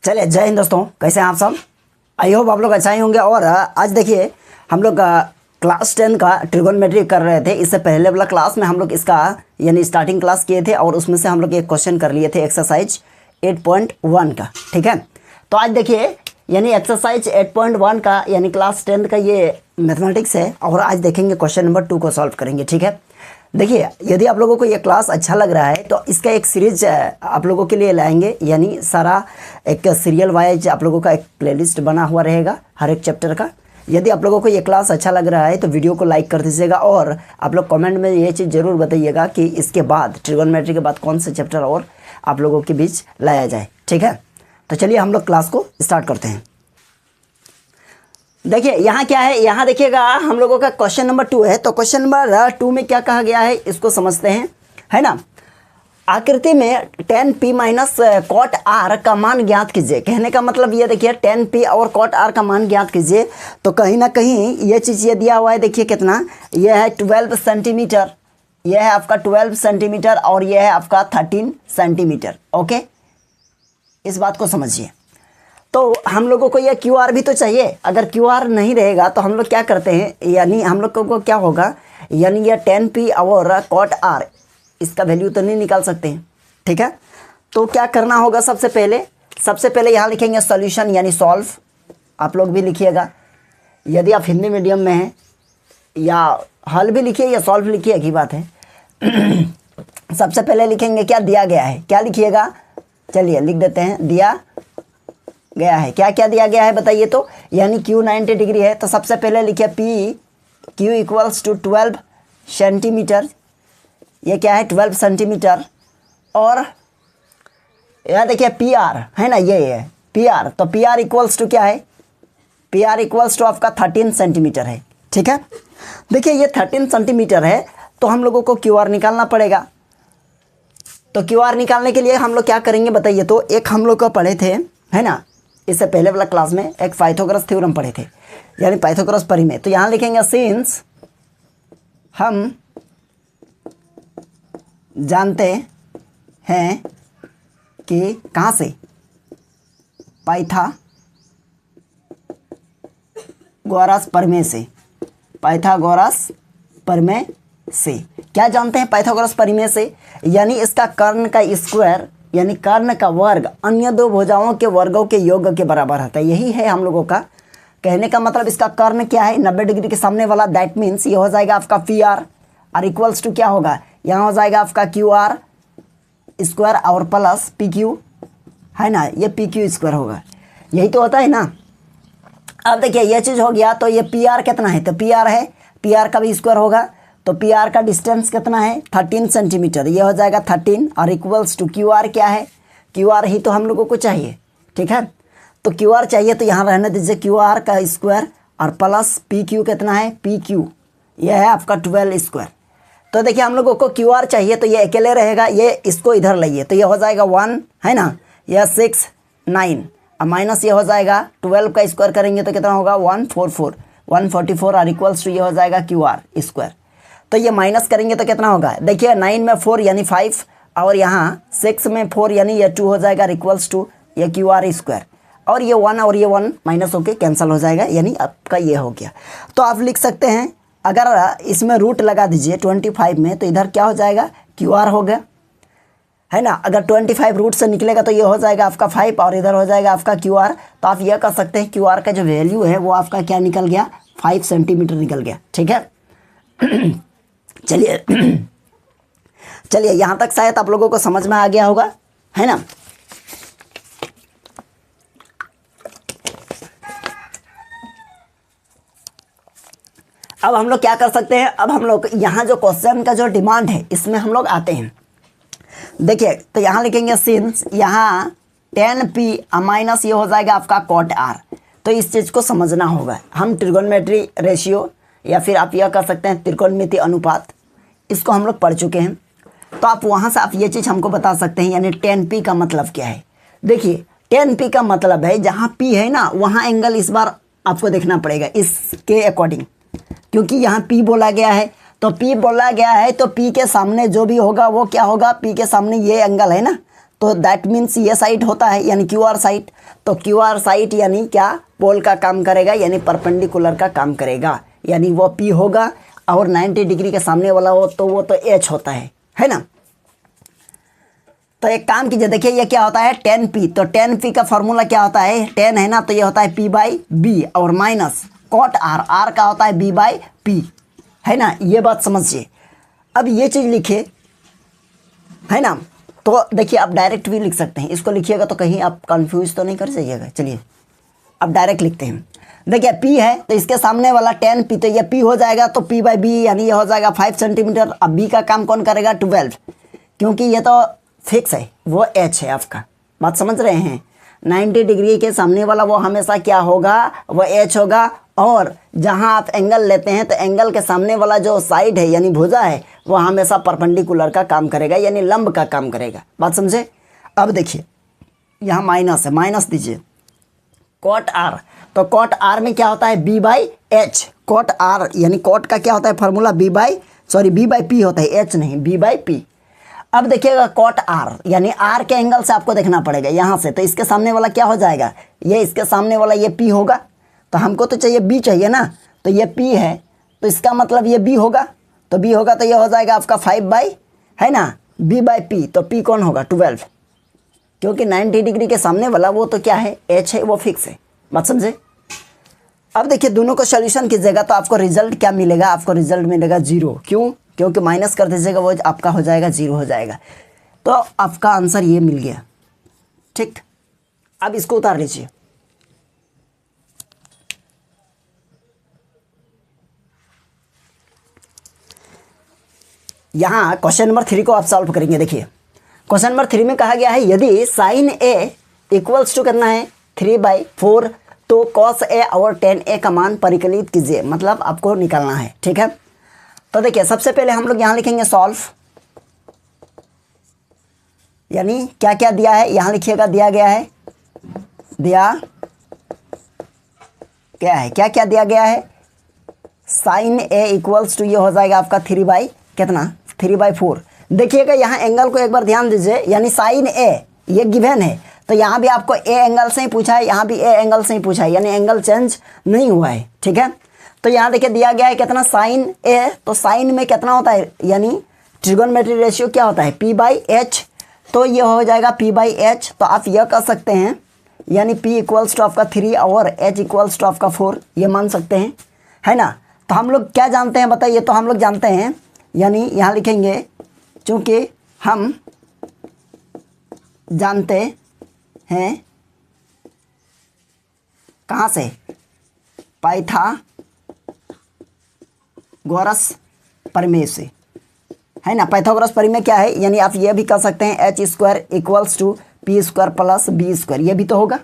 चलिए, जय हिंद दोस्तों, कैसे हैं आप सब। आई होप आप लोग अच्छा ही होंगे। और आज देखिए हम लोग क्लास 10 का ट्रिगोनोमेट्री कर रहे थे। इससे पहले वाला क्लास में हम लोग इसका यानी स्टार्टिंग क्लास किए थे और उसमें से हम लोग एक क्वेश्चन कर लिए थे एक्सरसाइज 8.1 का। ठीक है, तो आज देखिए यानी एक्सरसाइज 8.1 का यानी क्लास 10 का ये मैथमेटिक्स है और आज देखेंगे क्वेश्चन नंबर 2 को सॉल्व करेंगे। ठीक है, देखिए यदि आप लोगों को ये क्लास अच्छा लग रहा है तो इसका एक सीरीज आप लोगों के लिए लाएंगे, यानी सारा एक सीरियल वाइज आप लोगों का एक प्लेलिस्ट बना हुआ रहेगा हर एक चैप्टर का। यदि आप लोगों को ये क्लास अच्छा लग रहा है तो वीडियो को लाइक कर दीजिएगा और आप लोग कमेंट में ये चीज़ ज़रूर बताइएगा कि इसके बाद ट्रिगोनोमेट्री के बाद कौन से चैप्टर और आप लोगों के बीच लाया जाए। ठीक है, तो चलिए हम लोग क्लास को स्टार्ट करते हैं। देखिए यहाँ क्या है, यहाँ देखिएगा हम लोगों का क्वेश्चन नंबर 2 है। तो क्वेश्चन नंबर 2 में क्या कहा गया है इसको समझते हैं, है ना। आकृति में tan p minus cot r का मान ज्ञात कीजिए। कहने का मतलब ये देखिए tan p और कॉट r का मान ज्ञात कीजिए। तो कहीं ना कहीं ये चीज़ ये दिया हुआ है, देखिए कितना, ये है 12 सेंटीमीटर, यह है आपका 12 सेंटीमीटर और यह है आपका 13 सेंटीमीटर। ओके, इस बात को समझिए। तो हम लोगों को यह QR भी तो चाहिए। अगर QR नहीं रहेगा तो हम लोग क्या करते हैं, यानी हम लोग को क्या होगा, यानी यह tan p और cot r इसका वैल्यू तो नहीं निकाल सकते हैं। ठीक है, तो क्या करना होगा, सबसे पहले यहाँ लिखेंगे सॉल्यूशन यानी सॉल्व। आप लोग भी लिखिएगा, यदि आप हिंदी मीडियम में हैं, या हल भी लिखिए या सॉल्व लिखिए, एक ही बात है। सबसे पहले लिखेंगे क्या दिया गया है, क्या लिखिएगा, चलिए लिख देते हैं, दिया गया है। क्या क्या दिया गया है बताइए तो, यानी Q 90 डिग्री है। तो सबसे पहले लिखिए Q इक्वल्स टू 12 सेंटीमीटर, ये क्या है 12 सेंटीमीटर। और यहाँ देखिए PR है ना, ये है PR। तो PR इक्वल्स टू क्या है, PR इक्वल्स टू आपका 13 सेंटीमीटर है। ठीक है, देखिए ये 13 सेंटीमीटर है तो हम लोगों को QR निकालना पड़ेगा। तो QR निकालने के लिए हम लोग क्या करेंगे बताइए तो, एक हम लोग को पढ़े थे, है ना, इससे पहले वाला क्लास में एक पाइथागोरस थ्योरम पढ़े थे, यानी पाइथागोरस परिमेय। तो यहाँ लिखेंगे सिंस हम जानते हैं कि कहाँ से, पाइथागोरस परिमेय से, पाइथागोरस परिमेय से। क्या जानते हैं पाइथागोरस परिमेय से, यानी इसका कर्ण का स्क्वायर यानी कर्ण का वर्ग अन्य दो भुजाओं के वर्गों के योग के बराबर होता है। यही है हम लोगों का कहने का मतलब। इसका कर्ण क्या है, 90 डिग्री के सामने वाला, दैट मीन्स ये हो जाएगा आपका PR और इक्वल्स टू क्या होगा, यहाँ हो जाएगा आपका QR स्क्वायर और प्लस PQ, है ना, ये PQ स्क्वायर होगा। यही तो होता है ना। अब देखिए ये चीज़ हो गया, तो ये PR कितना है, तो PR है, PR का भी स्क्वायर होगा। तो PR का डिस्टेंस कितना है 13 सेंटीमीटर, ये हो जाएगा 13 और इक्वल्स टू QR क्या है, QR ही तो हम लोगों को चाहिए। ठीक है, तो QR चाहिए तो यहाँ रहने दीजिए QR का स्क्वायर और प्लस PQ कितना है, PQ ये है आपका 12 स्क्वायर। तो देखिए हम लोगों को QR चाहिए तो ये अकेले रहेगा, ये इसको इधर लाइए तो ये हो जाएगा 1, है ना, यह 6 9 और माइनस ये हो जाएगा 12 का स्क्वायर करेंगे तो कितना होगा 144 और इक्वल्स टू ये हो जाएगा QR स्क्वायर। तो ये माइनस करेंगे तो कितना होगा, देखिए 9 में 4 यानी 5 और यहाँ 6 में 4 यानी ये 2 हो जाएगा इक्वल्स टू ये QR स्क्वायर। और ये 1 और ये 1 माइनस होके कैंसिल हो जाएगा, यानी आपका ये हो गया। तो आप लिख सकते हैं, अगर इसमें रूट लगा दीजिए 25 में तो इधर क्या हो जाएगा QR हो गया, है ना। अगर 25 रूट से निकलेगा तो ये हो जाएगा आपका 5 और इधर हो जाएगा आपका QR। तो आप यह कर सकते हैं QR का जो वैल्यू है वो आपका क्या निकल गया, 5 सेंटीमीटर निकल गया। ठीक है, चलिए यहाँ तक शायद आप लोगों को समझ में आ गया होगा, है ना। अब हम लोग क्या कर सकते हैं, अब हम लोग यहाँ जो क्वेश्चन का जो डिमांड है इसमें हम लोग आते हैं। देखिए तो यहाँ लिखेंगे सिंस यहाँ tan p माइनस ये हो जाएगा आपका cot r। तो इस चीज़ को समझना होगा। हम ट्रिगोनोमेट्री रेशियो या फिर आप यह कर सकते हैं त्रिकोणमिति अनुपात, इसको हम लोग पढ़ चुके हैं। तो आप वहाँ से आप ये चीज़ हमको बता सकते हैं, यानी tan p का मतलब क्या है। देखिए tan p का मतलब है जहाँ p है ना वहाँ एंगल इस बार आपको देखना पड़ेगा इसके अकॉर्डिंग, क्योंकि यहाँ P बोला गया है। तो P बोला गया है तो P के सामने जो भी होगा वो क्या होगा, P के सामने ये एंगल है ना, तो दैट मीन्स ये साइड होता है यानी क्यू आर साइड। तो क्यू आर साइड यानी क्या, पोल का काम करेगा यानी परपेंडिकुलर का काम करेगा, यानी वो पी होगा। और 90 डिग्री के सामने वाला हो तो वो तो एच होता है ना। तो एक काम कीजिए, देखिए ये क्या होता है 10p। तो 10p का फॉर्मूला क्या होता है, 10 है ना, तो ये होता है p बाई बी और माइनस कॉट आर, आर का होता है b बाई पी, है ना। ये बात समझिए। अब ये चीज़ लिखिए, है ना। तो देखिए आप डायरेक्ट भी लिख सकते हैं, इसको लिखिएगा तो कहीं आप कंफ्यूज तो नहीं कर जाइएगा। चलिए अब डायरेक्ट लिखते हैं। देखिए p है तो इसके सामने वाला 10p, तो ये p हो जाएगा तो p बाई बी यानी ये हो जाएगा 5 सेंटीमीटर। अब b का काम कौन करेगा 12, क्योंकि ये तो फिक्स है, वो h है आपका। बात समझ रहे हैं। 90 डिग्री के सामने वाला वो हमेशा क्या होगा, वो h होगा। और जहां आप एंगल लेते हैं तो एंगल के सामने वाला जो साइड है यानी भुजा है वो हमेशा परपेंडिकुलर का काम करेगा यानी लंब का काम करेगा। बात समझे। अब देखिए यहाँ माइनस है, माइनस दीजिए कॉट आर। तो कॉट आर में क्या होता है b by H. Cot R यानी कॉट का क्या होता है फॉर्मूला b बाई p होता है, h नहीं, b बाई पी। अब देखिएगा कॉट आर यानी आर के एंगल से आपको देखना पड़ेगा यहाँ से। तो इसके सामने वाला क्या हो जाएगा, ये इसके सामने वाला ये p होगा। तो हमको तो चाहिए b चाहिए ना, तो ये p है तो इसका मतलब ये b होगा। तो b होगा तो ये हो जाएगा आपका 5 बाई, है ना, b बाई पी। तो p कौन होगा 12, क्योंकि 90 डिग्री के सामने वाला वो तो क्या है h है, वो फिक्स है। बात समझे। अब देखिए दोनों को सोल्यूशन कीजिएगा तो आपको रिजल्ट क्या मिलेगा, आपको रिजल्ट मिलेगा 0। क्यों, क्योंकि माइनस कर दीजिएगा वो आपका हो जाएगा 0 हो जाएगा। तो आपका आंसर ये मिल गया। ठीक, अब इसको उतार लीजिए। यहाँ क्वेश्चन नंबर 3 को आप सॉल्व करेंगे। देखिए क्वेश्चन नंबर 3 में कहा गया है यदि साइन ए इक्वल्स टू करना है 3/4 तो कॉस ए और टेन ए का मान परिकलित कीजिए, मतलब आपको निकालना है। ठीक है, तो देखिए सबसे पहले हम लोग यहाँ लिखेंगे सॉल्व, यानी क्या क्या दिया है यहाँ लिखिएगा। दिया गया है, दिया क्या है, क्या क्या दिया गया है, साइन ए इक्वल्स टू ये हो जाएगा आपका 3/4। देखिएगा यहाँ एंगल को एक बार ध्यान दीजिए, यानी साइन ए ये गिवन है तो यहाँ भी आपको ए एंगल से ही पूछा है, यहाँ भी ए एंगल से ही पूछा है, यानी एंगल चेंज नहीं हुआ है। ठीक है, तो यहाँ देखिए दिया गया है कितना साइन ए, तो साइन में कितना होता है, यानी ट्रिगोनोमेट्री रेशियो क्या होता है p/h। तो ये हो जाएगा p/h। तो आप यह कर सकते हैं यानी p इक्वल्स टू आपका 3 और h इक्वल्स टू आपका 4, ये मान सकते हैं, है ना। तो हम लोग क्या जानते हैं बताइए, तो हम लोग जानते हैं, यानी यहाँ लिखेंगे चूँकि हम जानते हैं कहाँ से, पाइथागोरस प्रमेय से, है ना। पाइथागोरस प्रमेय क्या है, यानी आप ये भी कर सकते हैं h² equals to p² plus b², ये भी तो होगा।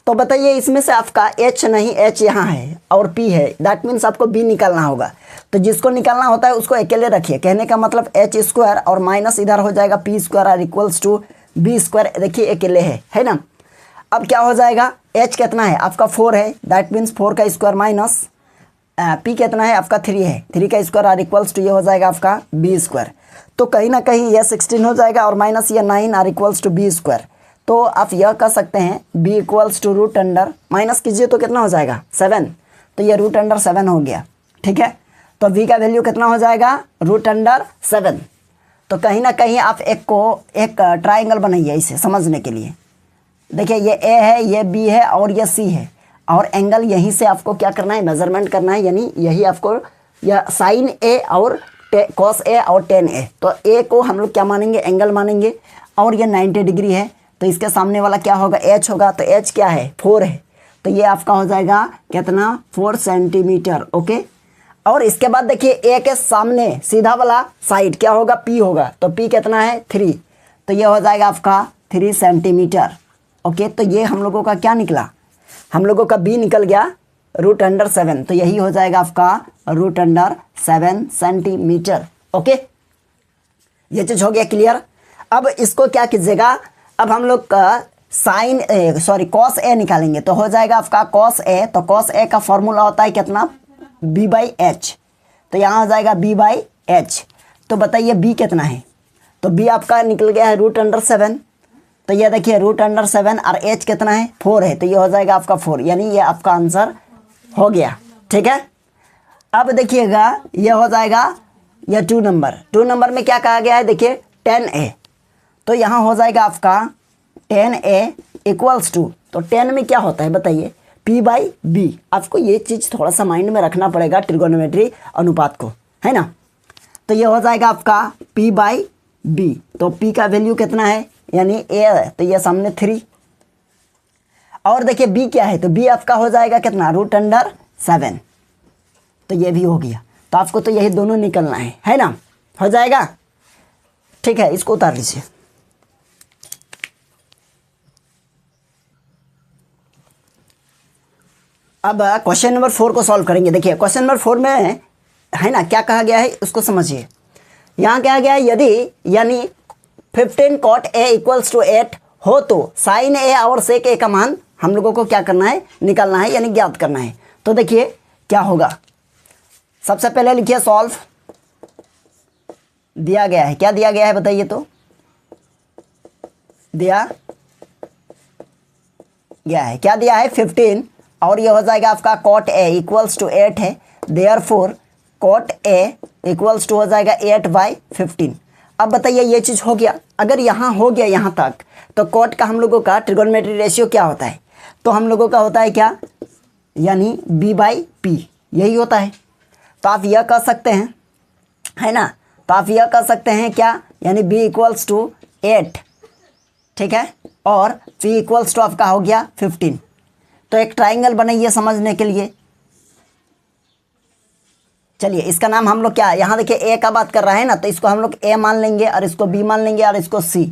तो बताइए इसमें से आपका h नहीं, h यहाँ है और p है, दैट मीन्स आपको b निकालना होगा। तो जिसको निकालना होता है उसको अकेले रखिए, कहने का मतलब h² और माइनस इधर हो जाएगा p² और इक्वल्स टू b²। देखिए अकेले है ना। अब क्या हो जाएगा, h कितना है आपका 4 है, दैट मीन्स 4 का स्क्वायर माइनस p कितना है आपका 3 है, 3 का स्क्वायर और इक्वल्स टू ये हो जाएगा आपका b²। तो कहीं ना कहीं ये 16 हो जाएगा और माइनस ये 9 और इक्वल्स टू b²। तो आप यह कर सकते हैं b equals to root under, minus कीजिए तो कितना हो जाएगा 7, तो ये रूट अंडर 7 हो गया। ठीक है, तो v का वैल्यू कितना हो जाएगा रूट अंडर 7। तो कहीं ना कहीं आप एक ट्राइंगल बनाइए इसे समझने के लिए। देखिए ये a है, ये b है और ये c है, और एंगल यहीं से आपको क्या करना है, मेजरमेंट करना है, यानी यही आपको यह साइन a और कॉस a और टेन a। तो a को हम लोग क्या मानेंगे, एंगल मानेंगे, और ये 90 डिग्री है तो इसके सामने वाला क्या होगा h होगा। तो h क्या है 4 है, तो ये आपका हो जाएगा कितना 4 सेंटीमीटर। ओके, और इसके बाद देखिए a के सामने सीधा वाला साइड क्या होगा p होगा, तो p कितना है 3, तो ये हो जाएगा आपका 3 सेंटीमीटर। ओके, तो ये हम लोगों का क्या निकला, हम लोगों का b निकल गया रूट अंडर 7, तो यही हो जाएगा आपका रूट अंडर 7 सेंटीमीटर। ओके, ये चीज़ हो गया क्लियर। अब इसको क्या कीजिएगा, अब हम लोग का कॉस ए निकालेंगे, तो हो जाएगा आपका कॉस ए। तो कॉस ए का फॉर्मूला होता है कितना b/h, तो यहाँ हो जाएगा b/h। तो बताइए b कितना है, तो b आपका निकल गया है रूट अंडर 7, तो ये देखिए √7 और एच कितना है 4 है, तो ये हो जाएगा आपका 4, यानी ये आपका आंसर हो गया। ठीक है, अब देखिएगा ये हो जाएगा ये 2 नंबर में क्या कहा गया है, देखिए 10a, तो यहाँ हो जाएगा आपका 10a इक्वल्स टू, तो 10 में क्या होता है बताइए, p/b। आपको ये चीज़ थोड़ा सा माइंड में रखना पड़ेगा, ट्रिगोनोमेट्री अनुपात को, है ना। तो ये हो जाएगा आपका p/b, तो p का वैल्यू कितना है, यानी a है, तो ये सामने 3, और देखिए b क्या है, तो b आपका हो जाएगा कितना √7, तो ये भी हो गया। तो आपको तो यही दोनों निकलना है ना, हो जाएगा। ठीक है, इसको उतार लीजिए। अब क्वेश्चन नंबर 4 को सॉल्व करेंगे। देखिए क्वेश्चन नंबर 4 में है ना क्या कहा गया है, उसको समझिए। यहाँ क्या गया है, यदि यानी 15 cot a इक्वल्स टू 8 हो तो sin a और sec a का मान हम लोगों को क्या करना है, निकालना है, यानी ज्ञात करना है। तो देखिए क्या होगा, सबसे पहले लिखिए सॉल्व। दिया गया है, क्या दिया गया है बताइए, तो दिया गया है, क्या दिया है 15, और ये हो जाएगा आपका cot a इक्वल्स टू 8 है, therefore cot a equals to हो जाएगा 8/15। अब बताइए ये चीज़ हो गया, अगर यहाँ हो गया यहाँ तक, तो cot का हम लोगों का ट्रिगोनोमेट्री रेशियो क्या होता है, तो हम लोगों का होता है क्या, यानी b/p, यही होता है। तो आप यह कह सकते हैं, है ना, तो आप यह कह सकते हैं क्या, यानी b इक्वल्स टू 8, ठीक है, और p इक्वल्स टू आपका हो गया 15। तो एक ट्राइंगल बनाइए समझने के लिए। चलिए इसका नाम हम लोग क्या, यहाँ देखिए a का बात कर रहा है ना, तो इसको हम लोग a मान लेंगे, और इसको b मान लेंगे, और इसको c,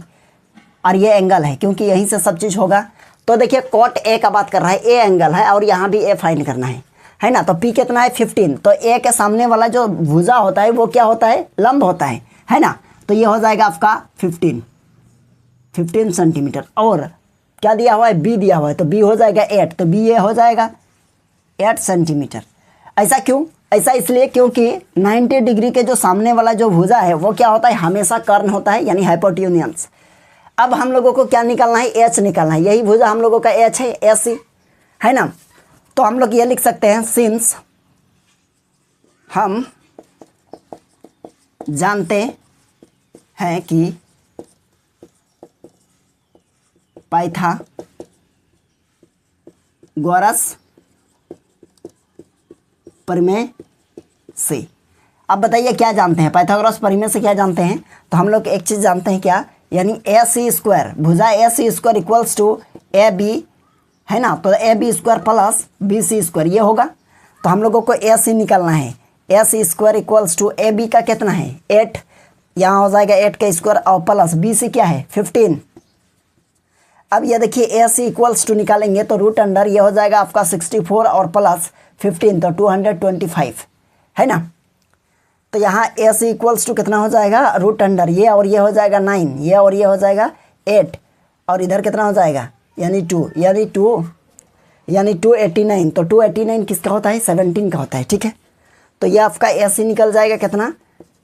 और ये एंगल है क्योंकि यहीं से सब चीज़ होगा। तो देखिए cot a का बात कर रहा है, a एंगल है, और यहाँ भी a फाइंड करना है ना। तो p कितना है 15, तो a के सामने वाला जो भुजा होता है वो क्या होता है, लंब होता है ना। तो ये हो जाएगा आपका 15 सेंटीमीटर, और क्या दिया हुआ है, b दिया हुआ है, तो b हो जाएगा 8, तो b ये हो जाएगा 8 सेंटीमीटर। ऐसा क्यों, ऐसा इसलिए क्योंकि 90 डिग्री के जो सामने वाला जो भुजा है वो क्या होता है, हमेशा कर्ण होता है, यानी हाइपोटेन्यूज। अब हम लोगों को क्या निकालना है, h निकालना है, यही भुजा हम लोगों का h है, AC, है ना। तो हम लोग ये लिख सकते हैं, सिंस हम जानते हैं कि पाइथागोरस प्रमेय से। अब बताइए क्या जानते हैं, पाइथागोरस प्रमेय से क्या जानते हैं, तो हम लोग एक चीज़ जानते हैं क्या, यानी AC² भुजा AC² इक्वल्स टू AB, है ना। तो AB² प्लस BC² ये होगा। तो हम लोगों को AC निकालना है, AC² इक्वल्स टू AB का कितना है 8, यहाँ हो जाएगा 8 का स्क्वायर, और प्लस BC क्या है 15। अब ये देखिए AC इक्वल्स टू निकालेंगे तो रूट अंडर ये हो जाएगा आपका 64 और प्लस 15, तो 225, है ना। तो यहाँ AC इक्वल्स टू कितना हो जाएगा, रूट अंडर ये और ये हो जाएगा 9, ये और ये हो जाएगा 8, और इधर कितना हो जाएगा, यानी 2, यानी 289। तो 289 किसका होता है, 17 का होता है, ठीक है। तो ये आपका AC निकल जाएगा कितना,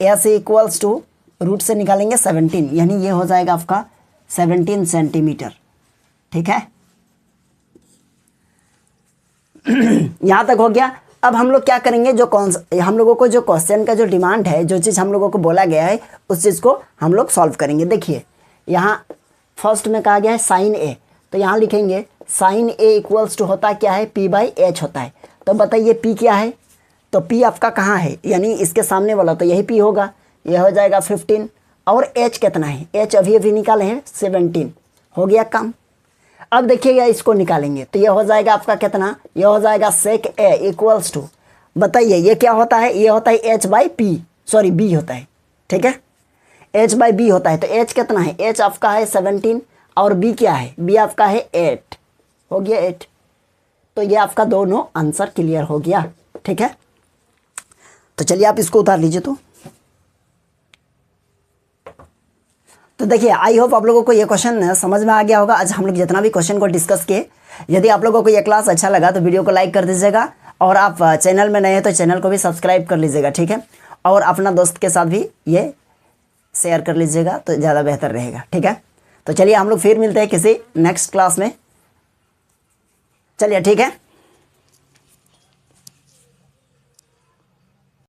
AC इक्वल्स टू रूट से निकालेंगे 17, यानी ये हो जाएगा आपका 17 सेंटीमीटर, ठीक है। यहाँ तक हो गया। अब हम लोग क्या करेंगे, जो हम लोगों को जो क्वेश्चन का जो डिमांड है, जो चीज़ हम लोगों को बोला गया है, उस चीज़ को हम लोग सॉल्व करेंगे। देखिए यहाँ फर्स्ट में कहा गया है साइन ए, तो यहाँ लिखेंगे साइन ए इक्वल्स टू होता क्या है, p/h होता है। तो बताइए p क्या है, तो p आपका कहाँ है, यानी इसके सामने वाला, तो यही p होगा, यह हो जाएगा 15, और h कितना है, h अभी निकाले हैं 17, हो गया काम। अब देखिएगा इसको निकालेंगे तो ये हो जाएगा आपका कितना, ये हो जाएगा sec a इक्वल्स टू, बताइए ये क्या होता है, ये होता है h/p, सॉरी b होता है, ठीक है, h/b होता है। तो h कितना है, h आपका है 17, और b क्या है, b आपका है 8, हो गया 8। तो ये आपका दोनों आंसर क्लियर हो गया, ठीक है। तो चलिए आप इसको उतार लीजिए। तो देखिए आई होप आप लोगों को ये क्वेश्चन समझ में आ गया होगा। आज हम लोग जितना भी क्वेश्चन को डिस्कस किए, यदि आप लोगों को ये क्लास अच्छा लगा तो वीडियो को लाइक कर दीजिएगा, और आप चैनल में नए हैं तो चैनल को भी सब्सक्राइब कर लीजिएगा, ठीक है। और अपना दोस्त के साथ भी ये शेयर कर लीजिएगा तो ज़्यादा बेहतर रहेगा, ठीक है। तो चलिए हम लोग फिर मिलते हैं किसी नेक्स्ट क्लास में। चलिए ठीक है।